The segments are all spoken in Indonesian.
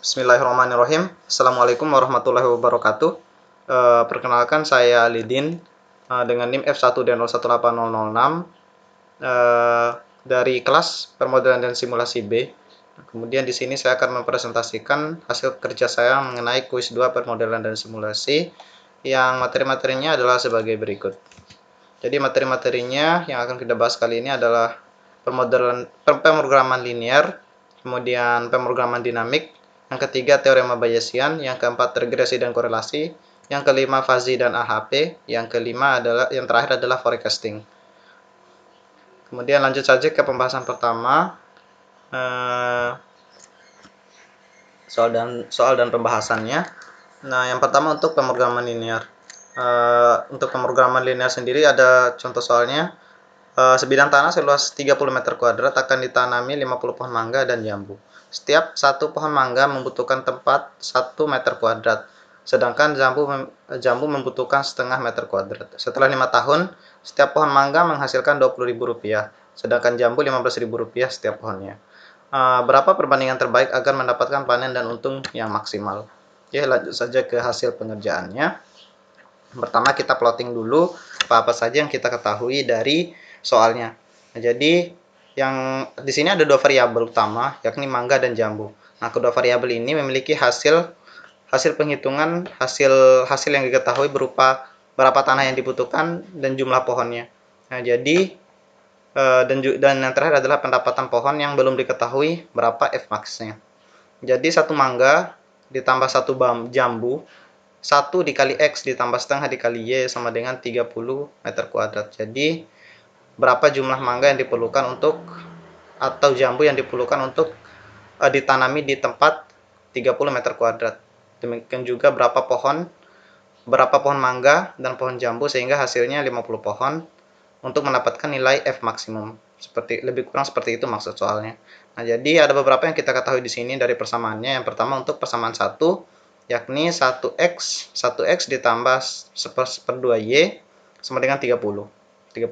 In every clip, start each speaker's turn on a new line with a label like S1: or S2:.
S1: Bismillahirrahmanirrahim. Assalamualaikum warahmatullahi wabarakatuh. Perkenalkan saya Lidin dengan NIM F1D018006 dari kelas permodelan dan simulasi B. Kemudian di sini saya akan mempresentasikan hasil kerja saya mengenai kuis 2 permodelan dan simulasi yang materi-materinya adalah sebagai berikut. Jadi materi-materinya yang akan kita bahas kali ini adalah pemrograman linear, kemudian pemrograman dinamik, yang ketiga teorema Bayesian, yang keempat regresi dan korelasi, yang kelima fuzzy dan AHP, yang terakhir adalah forecasting. Kemudian lanjut saja ke pembahasan pertama, soal dan pembahasannya. Nah, yang pertama untuk pemrograman linear. Untuk pemrograman linear sendiri ada contoh soalnya. Sebidang tanah seluas 30 meter kuadrat akan ditanami 50 pohon mangga dan jambu. Setiap satu pohon mangga membutuhkan tempat 1 meter kuadrat, sedangkan jambu membutuhkan setengah meter kuadrat. Setelah 5 tahun, setiap pohon mangga menghasilkan Rp20.000, sedangkan jambu Rp15.000 setiap pohonnya. Berapa perbandingan terbaik agar mendapatkan panen dan untung yang maksimal? Oke, lanjut saja ke hasil pengerjaannya. Pertama kita plotting dulu apa saja yang kita ketahui dari soalnya. Nah, jadi yang di sini ada 2 variabel utama, yakni mangga dan jambu. Nah, kedua variabel ini memiliki hasil penghitungan hasil yang diketahui berupa berapa tanah yang dibutuhkan dan jumlah pohonnya. Nah, jadi dan yang terakhir adalah pendapatan pohon yang belum diketahui berapa Fmax-nya. Jadi satu mangga ditambah satu jambu 1 dikali X ditambah setengah dikali Y sama dengan 30 meter kuadrat. Jadi berapa jumlah mangga yang diperlukan atau jambu yang diperlukan untuk ditanami di tempat 30 meter kuadrat. Demikian juga berapa pohon mangga dan pohon jambu sehingga hasilnya 50 pohon untuk mendapatkan nilai F maksimum. Lebih kurang seperti itu maksud soalnya. Nah, jadi ada beberapa yang kita ketahui di sini dari persamaannya. Yang pertama untuk persamaan 1, yakni 1x ditambah 1/2y sama dengan 30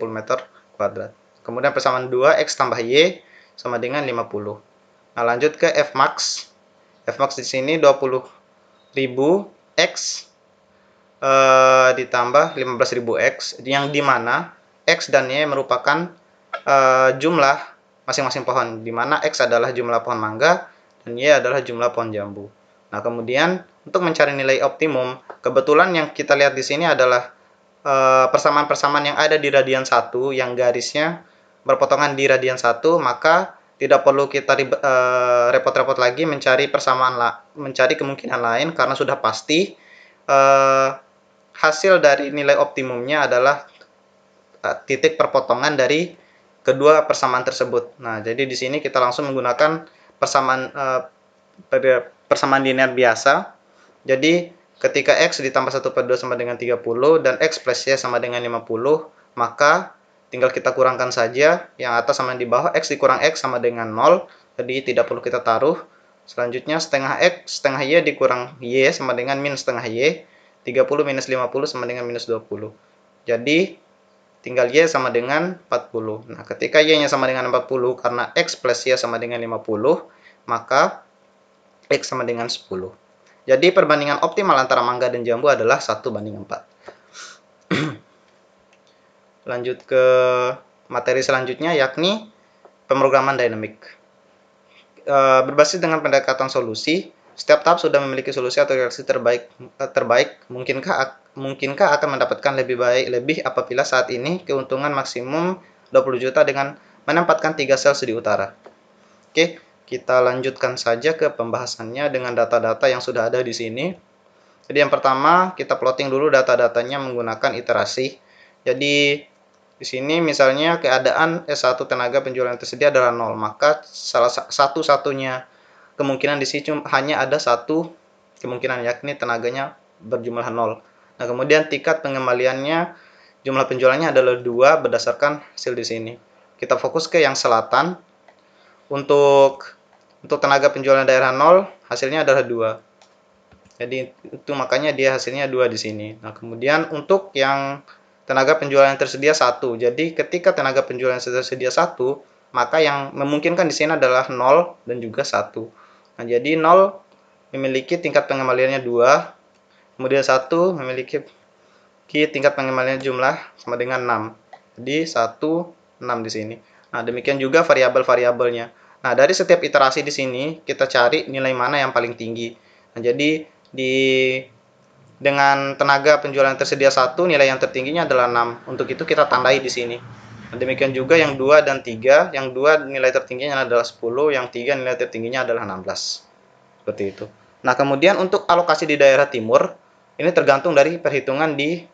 S1: meter kuadrat. Kemudian persamaan 2x tambah y sama dengan 50. Nah, lanjut ke Fmax. Fmax di sini 20.000 x ditambah 15.000 x, yang dimana x dan y merupakan jumlah masing-masing pohon, dimana x adalah jumlah pohon mangga dan y adalah jumlah pohon jambu. Nah, kemudian untuk mencari nilai optimum, kebetulan yang kita lihat di sini adalah persamaan-persamaan yang ada di radian 1 yang garisnya berpotongan di radian 1, maka tidak perlu kita repot-repot lagi mencari kemungkinan lain karena sudah pasti hasil dari nilai optimumnya adalah titik perpotongan dari kedua persamaan tersebut. Nah, jadi di sini kita langsung menggunakan persamaan linear biasa. Jadi ketika X ditambah 1/2 sama dengan 30 dan X plus Y sama dengan 50, maka tinggal kita kurangkan saja yang atas sama yang di bawah. X dikurang X sama dengan 0, jadi tidak perlu kita taruh. Selanjutnya setengah X, setengah Y dikurang Y sama dengan minus setengah Y. 30 minus 50 sama dengan minus 20. Jadi tinggal Y sama dengan 40. Nah, ketika Y-nya sama dengan 40 karena X plus Y sama dengan 50, maka X sama dengan 10. Jadi perbandingan optimal antara mangga dan jambu adalah 1/4. Lanjut ke materi selanjutnya, yakni pemrograman dinamik. Berbasis dengan pendekatan solusi, setiap tahap sudah memiliki solusi atau reaksi terbaik. Mungkinkah akan mendapatkan lebih apabila saat ini keuntungan maksimum 20 juta dengan menempatkan 3 sel di utara. Oke, kita lanjutkan saja ke pembahasannya dengan data-data yang sudah ada di sini. Jadi yang pertama, kita plotting dulu data-datanya menggunakan iterasi. Jadi di sini misalnya keadaan S1 tenaga penjualan yang tersedia adalah 0, maka satu-satunya kemungkinan di sini hanya ada satu kemungkinan, yakni tenaganya berjumlah 0. Nah, kemudian tingkat pengembaliannya, jumlah penjualannya adalah 2 berdasarkan hasil di sini. Kita fokus ke yang selatan. Untuk tenaga penjualan daerah 0, hasilnya adalah 2. Jadi itu makanya dia hasilnya 2 di sini. Nah, kemudian untuk yang tenaga penjualan yang tersedia 1. Jadi ketika tenaga penjualan yang tersedia 1, maka yang memungkinkan di sini adalah 0 dan juga 1. Nah, jadi 0 memiliki tingkat pengembaliannya 2, kemudian 1 memiliki tingkat pengembalian jumlah sama dengan 6. Jadi 1, 6 di sini. Nah, demikian juga variabel-variabelnya. Nah, dari setiap iterasi di sini kita cari nilai mana yang paling tinggi. Nah, jadi dengan tenaga penjualan yang tersedia 1, nilai yang tertingginya adalah 6. Untuk itu kita tandai di sini. Nah, demikian juga yang 2 dan 3. Yang 2 nilai tertingginya adalah 10, yang 3 nilai tertingginya adalah 16. Seperti itu. Nah, kemudian untuk alokasi di daerah timur, ini tergantung dari perhitungan di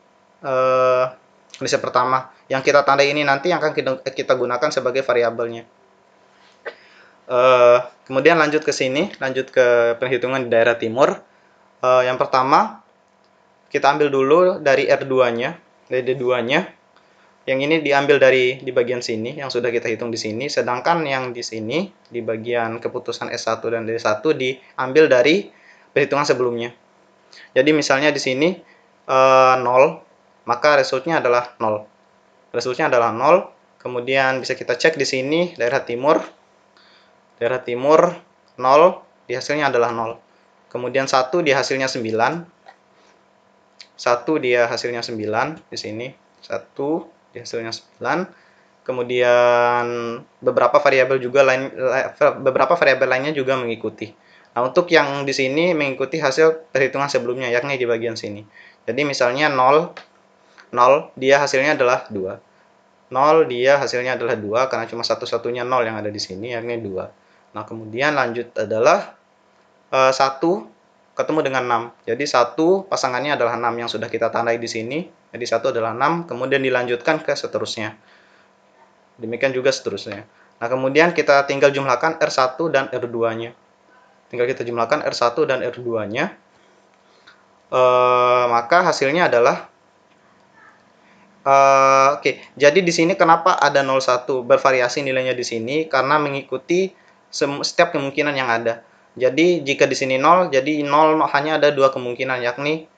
S1: kondisi pertama. Yang kita tandai ini nanti yang akan kita gunakan sebagai variabelnya. Kemudian lanjut ke sini, lanjut ke perhitungan di daerah timur. Yang pertama, kita ambil dulu dari R2-nya, dari D2-nya. Yang ini diambil dari di bagian sini, yang sudah kita hitung di sini. Sedangkan yang di sini, di bagian keputusan S1 dan D1, diambil dari perhitungan sebelumnya. Jadi misalnya di sini 0, maka resultnya adalah 0. Resultnya adalah 0. Kemudian bisa kita cek di sini daerah timur 0, di hasilnya adalah 0. Kemudian 1 di hasilnya 9. 1 dia hasilnya 9 di sini. 1 di hasilnya 9. Kemudian beberapa variabel lainnya juga mengikuti. Nah, untuk yang di sini mengikuti hasil perhitungan sebelumnya, yakni di bagian sini. Jadi misalnya 0, dia hasilnya adalah 2. 0 dia hasilnya adalah 2, karena cuma satu-satunya 0 yang ada di sini, yakni 2. Nah, kemudian lanjut adalah 1 ketemu dengan 6. Jadi 1 pasangannya adalah 6 yang sudah kita tandai di sini. Jadi 1 adalah 6, kemudian dilanjutkan ke seterusnya. Demikian juga seterusnya. Nah, kemudian kita tinggal jumlahkan R1 dan R2-nya. Tinggal kita jumlahkan R1 dan R2-nya. Maka hasilnya adalah Oke, jadi di sini kenapa ada 01 bervariasi nilainya di sini karena mengikuti setiap kemungkinan yang ada. Jadi jika di sini 0, jadi 0 hanya ada dua kemungkinan, yakni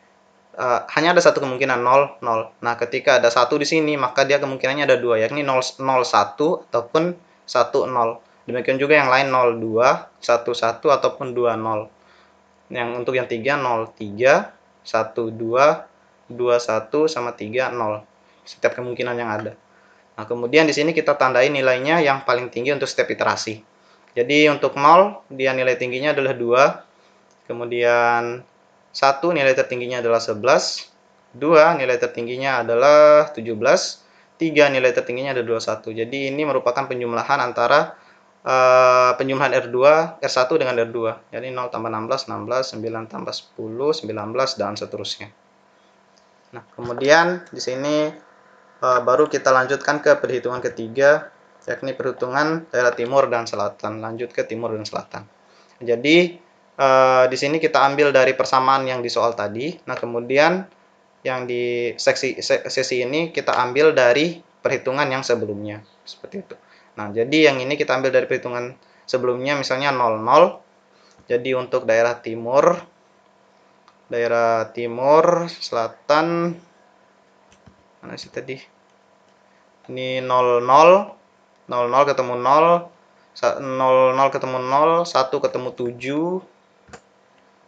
S1: hanya ada satu kemungkinan 0, 0. Nah, ketika ada 1 di sini, maka dia kemungkinannya ada dua, yakni 0, 1 ataupun 1, 0. Demikian juga yang lain 02, 11 ataupun 20. Yang untuk yang 3, 03, 12, 21 sama 3, 0. Setiap kemungkinan yang ada. Nah, kemudian di sini kita tandai nilainya yang paling tinggi untuk setiap iterasi. Jadi untuk 0, dia nilai tingginya adalah 2. Kemudian 1 nilai tertingginya adalah 11. 2 nilai tertingginya adalah 17. 3 nilai tertingginya adalah 21. Jadi ini merupakan penjumlahan antara penjumlahan R2, R1 dengan R2. Jadi 0 tambah 16, 16, 9 tambah 10, 19, dan seterusnya. Nah, kemudian di sini baru kita lanjutkan ke perhitungan ketiga, yakni perhitungan daerah timur dan selatan. Lanjut ke timur dan selatan. Jadi di sini kita ambil dari persamaan yang di soal tadi. Nah, kemudian yang di sesi ini kita ambil dari perhitungan yang sebelumnya, seperti itu. Nah, jadi yang ini kita ambil dari perhitungan sebelumnya, misalnya 00. Jadi untuk daerah timur, selatan, mana sih tadi? Ini 00, 00 ketemu 0, 00 ketemu 0, 1 ketemu 7,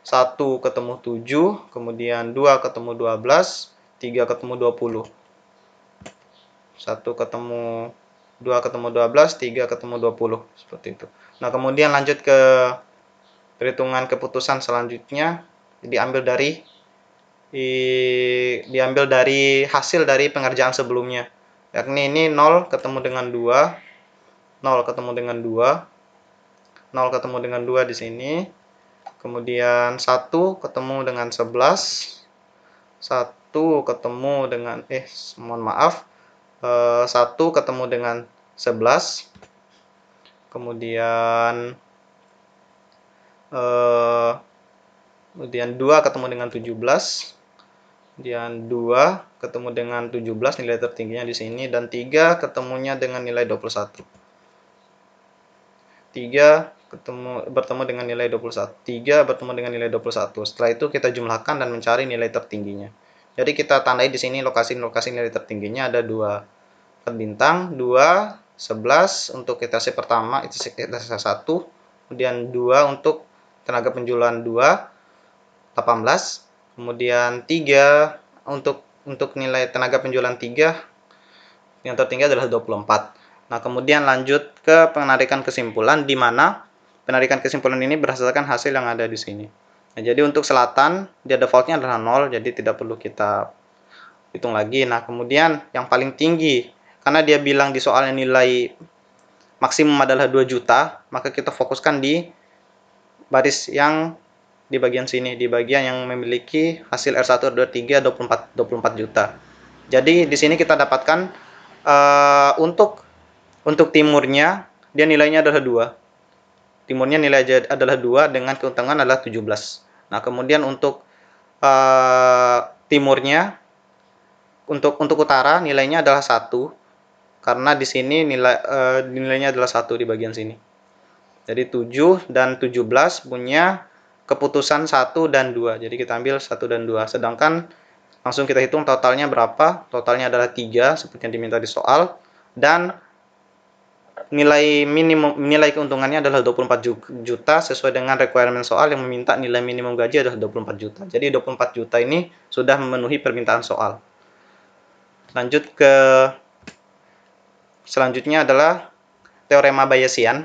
S1: 1 ketemu 7, kemudian 2 ketemu 12, 3 ketemu 20. 1 ketemu 2 ketemu 12, 3 ketemu 20, seperti itu. Nah, kemudian lanjut ke perhitungan keputusan selanjutnya, diambil dari hasil dari pengerjaan sebelumnya. Yakni ini 0 ketemu dengan 2, 0 ketemu dengan 2, 0 ketemu dengan 2 di sini. Kemudian 1 ketemu dengan 11, 1 ketemu dengan mohon maaf, 1 ketemu dengan 11, kemudian 2 ketemu dengan 17, kemudian 2 ketemu dengan 17 nilai tertingginya di sini, dan 3 ketemunya dengan nilai 21. 3 bertemu dengan nilai 21. 3 bertemu dengan nilai 21. Setelah itu kita jumlahkan dan mencari nilai tertingginya. Jadi kita tandai di sini lokasi-lokasi nilai tertingginya ada 2 bintang, 2, 11 untuk iterasi pertama, iterasi 1, kemudian 2 untuk tenaga penjualan 2, 18. Kemudian 3 untuk nilai tenaga penjualan 3 yang tertinggi adalah 24. Nah, kemudian lanjut ke penarikan kesimpulan, di mana penarikan kesimpulan ini berdasarkan hasil yang ada di sini. Nah, jadi untuk selatan, dia defaultnya adalah 0, jadi tidak perlu kita hitung lagi. Nah, kemudian yang paling tinggi, karena dia bilang di soalnya nilai maksimum adalah 2 juta, maka kita fokuskan di baris yang di bagian sini, di bagian yang memiliki hasil R1, R2, R3 24 juta. Jadi di sini kita dapatkan untuk timurnya dia nilainya adalah 2. Timurnya nilai adalah 2 dengan keuntungan adalah 17. Nah, kemudian untuk timurnya untuk utara nilainya adalah 1 karena di sini nilainya adalah 1 di bagian sini. Jadi 7 dan 17 punya keputusan 1 dan 2. Jadi kita ambil 1 dan 2. Sedangkan langsung kita hitung totalnya berapa. Totalnya adalah 3 seperti yang diminta di soal. Dan nilai keuntungannya adalah 24 juta sesuai dengan requirement soal yang meminta nilai minimum gaji adalah 24 juta. Jadi 24 juta ini sudah memenuhi permintaan soal. Lanjut ke selanjutnya adalah teorema Bayesian.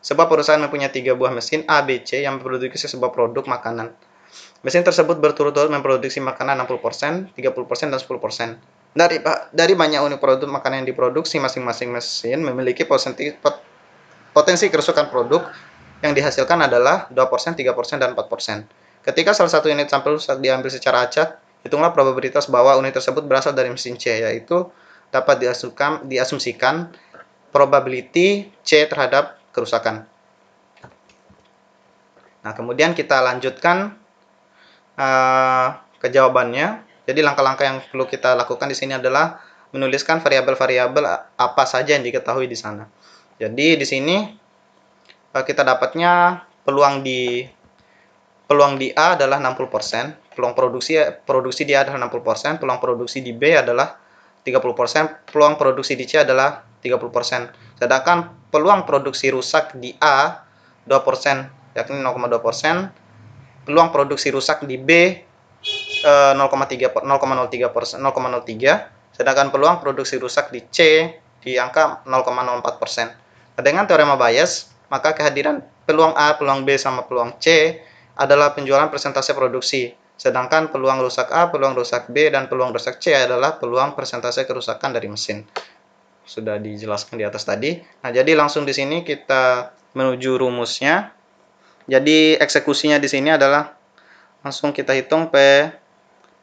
S1: Sebuah perusahaan mempunyai 3 buah mesin A, B, C yang memproduksi sebuah produk makanan. Mesin tersebut berturut-turut memproduksi makanan 60%, 30%, dan 10%. Dari banyak unit produk makanan yang diproduksi, masing-masing mesin memiliki potensi kerusakan produk yang dihasilkan adalah 2%, 3%, dan 4%. Ketika salah satu unit sampel rusak diambil secara acak, hitunglah probabilitas bahwa unit tersebut berasal dari mesin C, yaitu dapat diasumsikan probability C terhadap kerusakan. Nah, kemudian kita lanjutkan ke jawabannya. Jadi langkah-langkah yang perlu kita lakukan di sini adalah menuliskan variabel-variabel apa saja yang diketahui di sana. Jadi di sini kita dapatnya peluang di A adalah 60%, peluang produksi di A adalah 60%, peluang produksi di B adalah 30%, peluang produksi di C adalah 30%. Sedangkan peluang produksi rusak di A 2%, yakni 0,2%, peluang produksi rusak di B 0,03%, sedangkan peluang produksi rusak di C di angka 0,04%. Dengan teorema Bayes, maka kehadiran peluang A, peluang B, sama peluang C adalah penjualan persentase produksi. Sedangkan peluang rusak A, peluang rusak B, dan peluang rusak C adalah peluang persentase kerusakan dari mesin. Sudah dijelaskan di atas tadi. Nah, jadi langsung di sini kita menuju rumusnya. Jadi eksekusinya di sini adalah langsung kita hitung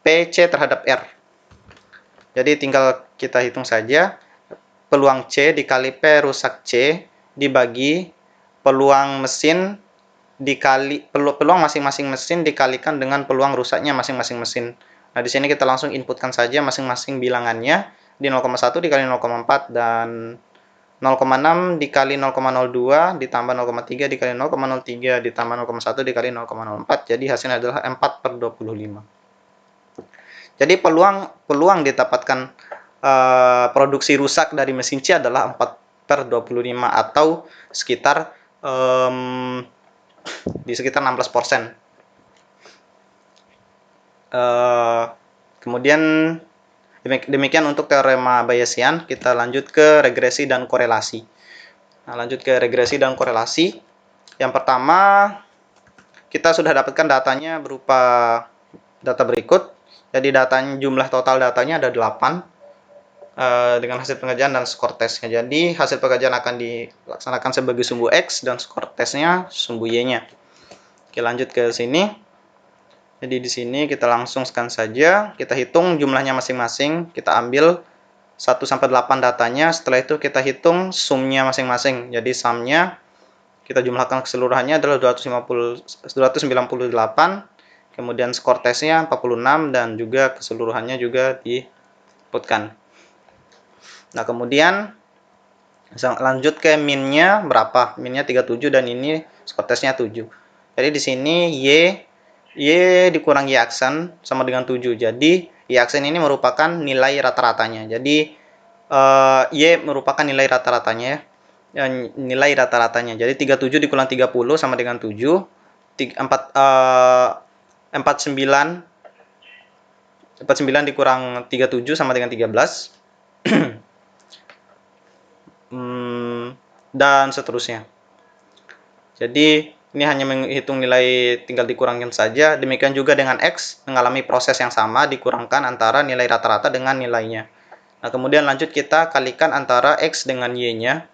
S1: PC terhadap R. Jadi tinggal kita hitung saja peluang C dikali P rusak C dibagi peluang mesin dikali peluang masing-masing mesin dikalikan dengan peluang rusaknya masing-masing mesin. Nah, di sini kita langsung inputkan saja masing-masing bilangannya di 0,1 dikali 0,4 dan 0,6 dikali 0,02 ditambah 0,3 dikali 0,03 ditambah 0,1 dikali 0,04. Jadi hasilnya adalah 4/25. Jadi peluang didapatkan produksi rusak dari mesin C adalah 4/25 atau sekitar di sekitar 16%. Kemudian demikian untuk teorema Bayesian. Kita lanjut ke regresi dan korelasi. Nah, lanjut ke regresi dan korelasi. Yang pertama, kita sudah dapatkan datanya berupa data berikut. Jadi jumlah total datanya ada 8 dengan hasil pengerjaan dan skor tesnya. Jadi hasil pengerjaan akan dilaksanakan sebagai sumbu X dan skor tesnya sumbu Y-nya. Oke, lanjut ke sini. Jadi di sini kita langsung scan saja, kita hitung jumlahnya masing-masing, kita ambil 1 sampai 8 datanya, setelah itu kita hitung sumnya masing-masing. Jadi sumnya kita jumlahkan keseluruhannya adalah 298, kemudian skor tesnya 46 dan juga keseluruhannya juga diinputkan. Nah, kemudian lanjut ke minnya berapa? Minnya 37 dan ini skor tesnya 7. Jadi di sini Y dikurang Y aksen sama dengan 7. Jadi Y aksen ini merupakan nilai rata-ratanya. Jadi Y merupakan nilai rata-ratanya. Nilai rata-ratanya. Jadi 37 dikurang 30 sama dengan 7. 49 dikurang 37 sama dengan 13. Dan seterusnya. Jadi ini hanya menghitung nilai tinggal dikurangkan saja. Demikian juga dengan X mengalami proses yang sama, dikurangkan antara nilai rata-rata dengan nilainya. Nah, kemudian lanjut kita kalikan antara X dengan Y-nya.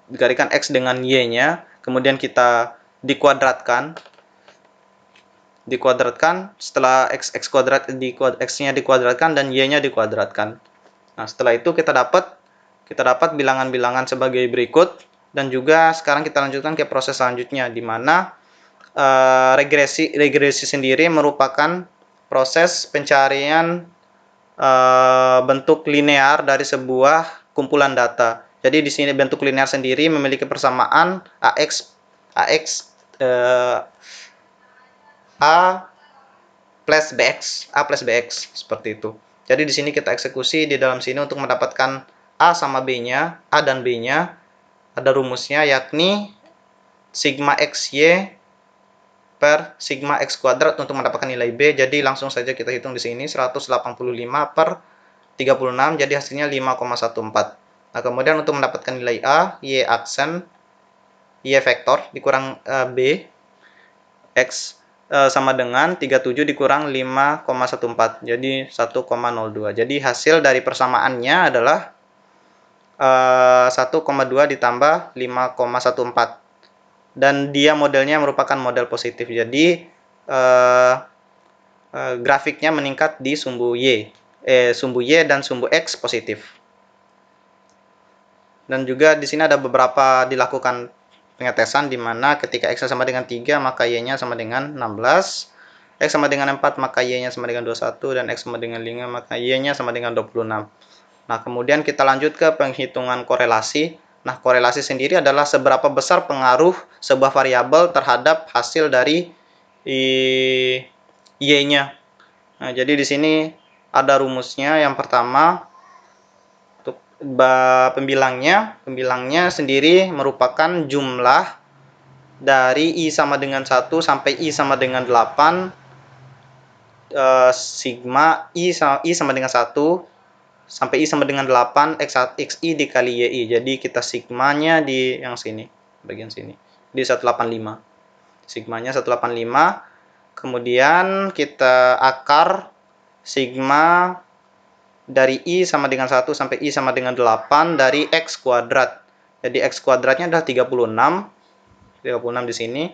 S1: Dikalikan X dengan Y-nya, kemudian kita dikuadratkan. Setelah X kuadrat X-nya dikuadratkan dan Y-nya dikuadratkan. Nah, setelah itu kita dapat bilangan-bilangan sebagai berikut, dan juga sekarang kita lanjutkan ke proses selanjutnya, di mana regresi sendiri merupakan proses pencarian bentuk linear dari sebuah kumpulan data. Jadi di sini bentuk linear sendiri memiliki persamaan AX A plus BX seperti itu. Jadi di sini kita eksekusi di dalam sini untuk mendapatkan A sama B-nya, A dan B-nya. Ada rumusnya, yakni sigma XY per sigma X kuadrat untuk mendapatkan nilai B. Jadi langsung saja kita hitung di sini, 185 per 36, jadi hasilnya 5,14. Nah, kemudian untuk mendapatkan nilai A, Y aksen, Y vektor dikurang B, X sama dengan 37 dikurang 5,14, jadi 1,02. Jadi hasil dari persamaannya adalah 1,2 ditambah 5,14, dan dia modelnya merupakan model positif. Jadi grafiknya meningkat di sumbu Y dan sumbu X positif. Dan juga di sini ada beberapa dilakukan pengetesan, di mana ketika X sama dengan 3 maka Y-nya sama dengan 16, X sama dengan 4 maka Y-nya sama dengan 21, dan X sama dengan 5 maka Y-nya sama dengan 26. Nah, kemudian kita lanjut ke penghitungan korelasi. Nah, korelasi sendiri adalah seberapa besar pengaruh sebuah variabel terhadap hasil dari Y-nya. Nah, jadi di sini ada rumusnya. Yang pertama, untuk pembilangnya sendiri merupakan jumlah dari I sama dengan 1 sampai I sama dengan 8, sigma I sama dengan 1 sampai I sama dengan 8 XI dikali YI. Jadi kita sigmanya di yang sini, bagian sini, di 185. Sigmanya 185. Kemudian kita akar sigma dari I sama dengan 1 sampai I sama dengan 8 dari X kuadrat. Jadi X kuadratnya adalah 36 di sini.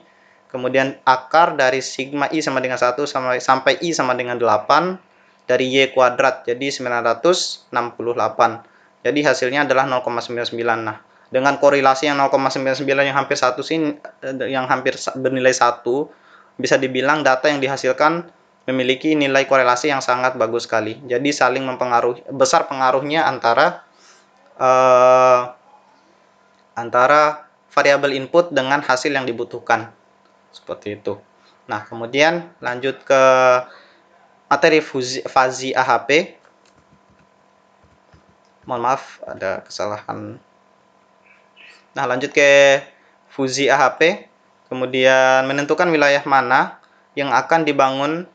S1: Kemudian akar dari sigma I sama dengan 1 sampai I sama dengan 8 dari Y kuadrat. Jadi 968. Jadi hasilnya adalah 0,99. Nah, dengan korelasi yang 0,99 yang hampir satu sini, yang hampir bernilai 1, bisa dibilang data yang dihasilkan memiliki nilai korelasi yang sangat bagus sekali. Jadi saling mempengaruhi, besar pengaruhnya antara variabel input dengan hasil yang dibutuhkan. Seperti itu. Nah, kemudian lanjut ke materi fuzzy AHP. Mohon maaf, ada kesalahan. Nah, lanjut ke fuzzy AHP. Kemudian menentukan wilayah mana yang akan dibangun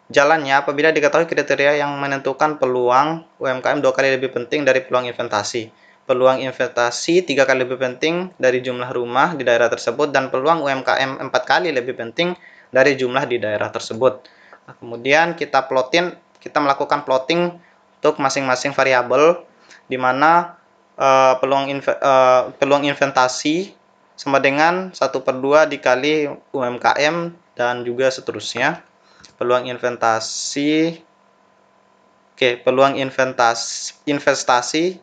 S1: jalannya apabila diketahui kriteria yang menentukan peluang UMKM 2 kali lebih penting dari peluang investasi. Peluang investasi 3 kali lebih penting dari jumlah rumah di daerah tersebut, dan peluang UMKM 4 kali lebih penting dari jumlah di daerah tersebut. Nah, kemudian kita melakukan plotting untuk masing-masing variabel, di mana peluang investasi sama dengan 1/2 dikali UMKM, dan juga seterusnya. Peluang investasi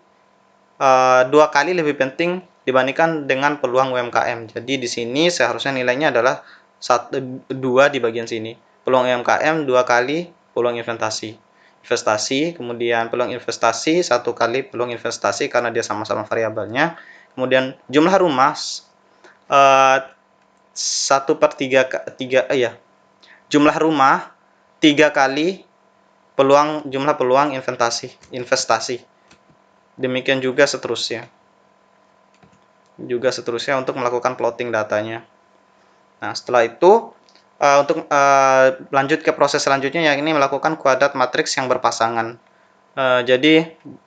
S1: 2 kali lebih penting dibandingkan dengan peluang UMKM. Jadi di sini seharusnya nilainya adalah 2 di bagian sini. Peluang UMKM 2 kali peluang investasi. Kemudian peluang investasi 1 kali peluang investasi karena dia sama-sama variabelnya. Kemudian jumlah rumah 1/3 jumlah rumah 3 kali jumlah peluang investasi. Demikian juga seterusnya. Untuk melakukan plotting datanya. Nah, setelah itu untuk lanjut ke proses selanjutnya, yakni melakukan kuadrat matriks yang berpasangan. Jadi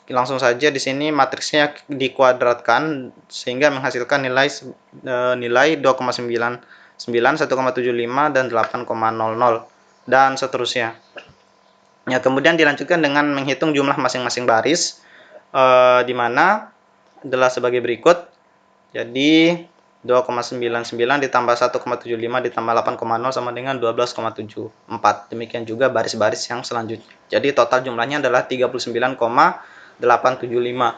S1: langsung saja di sini matriksnya dikuadratkan sehingga menghasilkan nilai 2,99, 1,75 dan 8,00 dan seterusnya. Ya, kemudian dilanjutkan dengan menghitung jumlah masing-masing baris, di mana adalah sebagai berikut. Jadi 2,99 ditambah 1,75 ditambah 8,0 sama dengan 12,74. Demikian juga baris-baris yang selanjutnya. Jadi total jumlahnya adalah 39,875.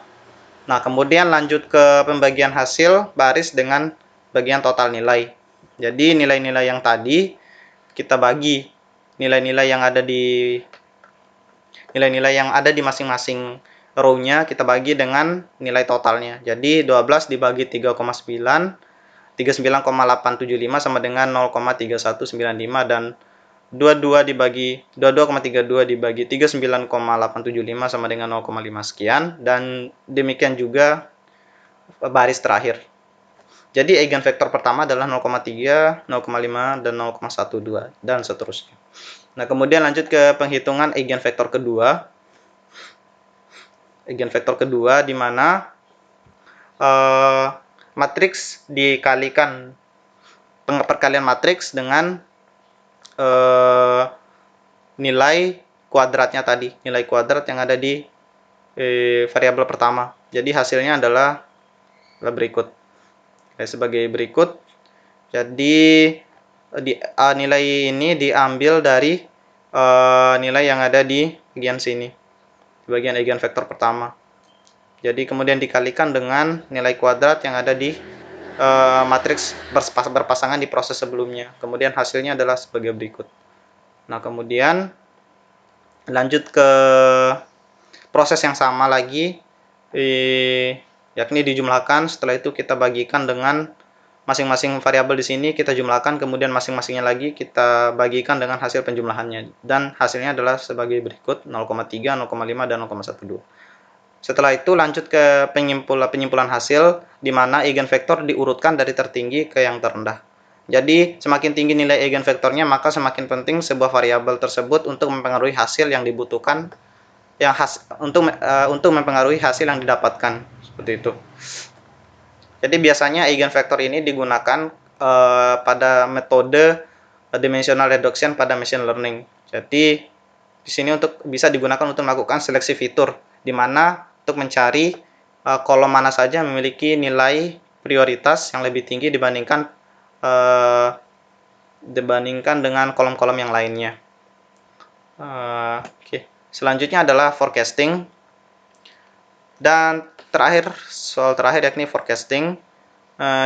S1: Nah, kemudian lanjut ke pembagian hasil baris dengan bagian total nilai. Jadi nilai-nilai yang tadi kita bagi nilai-nilai yang ada di masing-masing row-nya kita bagi dengan nilai totalnya. Jadi 12 dibagi 3,9, 39,875 sama dengan 0,3195 dan 22,32 dibagi 39,875 sama dengan 0,5 sekian, dan demikian juga baris terakhir. Jadi eigenvektor pertama adalah 0,3, 0,5 dan 0,12 dan seterusnya. Nah, kemudian lanjut ke penghitungan eigenvektor kedua. Eigenvektor kedua di mana matriks dikalikan perkalian matriks dengan nilai kuadratnya tadi, nilai kuadrat yang ada di variabel pertama. Jadi hasilnya adalah berikut. Sebagai berikut. Jadi nilai ini diambil dari nilai yang ada di bagian sini, di bagian eigenvektor pertama. Jadi kemudian dikalikan dengan nilai kuadrat yang ada di matriks berpasangan di proses sebelumnya. Kemudian hasilnya adalah sebagai berikut. Nah, kemudian lanjut ke proses yang sama lagi, yakni dijumlahkan. Setelah itu kita bagikan dengan masing-masing variabel di sini kita jumlahkan, kemudian masing-masingnya lagi kita bagikan dengan hasil penjumlahannya, dan hasilnya adalah sebagai berikut: 0,3, 0,5 dan 0,12. Setelah itu lanjut ke penyimpulan hasil, di mana eigenvektor diurutkan dari tertinggi ke yang terendah. Jadi semakin tinggi nilai eigenvektornya, maka semakin penting sebuah variabel tersebut untuk mempengaruhi hasil yang dibutuhkan, untuk mempengaruhi hasil yang didapatkan, seperti itu. Jadi biasanya eigenvektor ini digunakan pada metode dimensional reduction pada machine learning. Jadi di sini bisa digunakan untuk melakukan seleksi fitur, di mana untuk mencari kolom mana saja memiliki nilai prioritas yang lebih tinggi dibandingkan dengan kolom-kolom yang lainnya. Oke. Selanjutnya adalah forecasting. Dan soal terakhir yakni forecasting.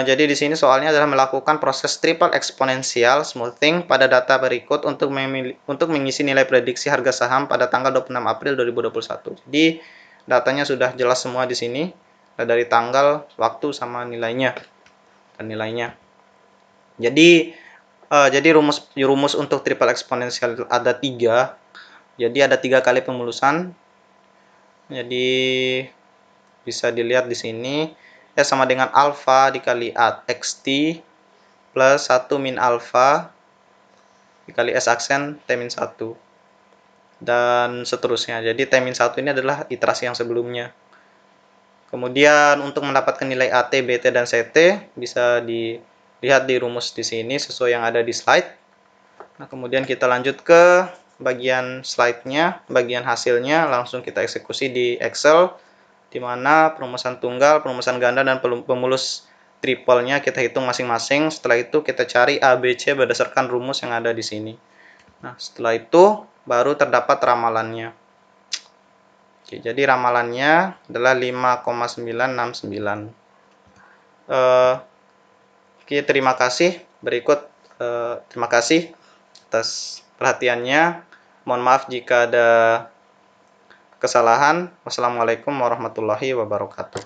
S1: Jadi di sini soalnya adalah melakukan proses triple exponential smoothing pada data berikut untuk mengisi nilai prediksi harga saham pada tanggal 26 April 2021. Jadi datanya sudah jelas semua di sini, dari tanggal, waktu sama nilainya dan nilainya. Jadi rumus untuk triple exponential ada 3. Jadi ada 3 kali pemulusan. Jadi bisa dilihat di sini, S sama dengan alfa dikali xt plus 1 min alfa dikali S aksen T min 1 dan seterusnya. Jadi T min 1 ini adalah iterasi yang sebelumnya. Kemudian untuk mendapatkan nilai AT, BT, dan CT bisa dilihat di rumus di sini sesuai yang ada di slide. Nah, kemudian kita lanjut ke bagian slide-nya, bagian hasilnya langsung kita eksekusi di Excel, di mana perumusan tunggal, perumusan ganda, dan pemulus triple-nya kita hitung masing-masing. Setelah itu kita cari A, B, C berdasarkan rumus yang ada di sini. Nah, setelah itu baru terdapat ramalannya. Oke, jadi ramalannya adalah 5,969. Oke, terima kasih. Terima kasih atas perhatiannya. Mohon maaf jika ada kesalahan. Wassalamualaikum warahmatullahi wabarakatuh.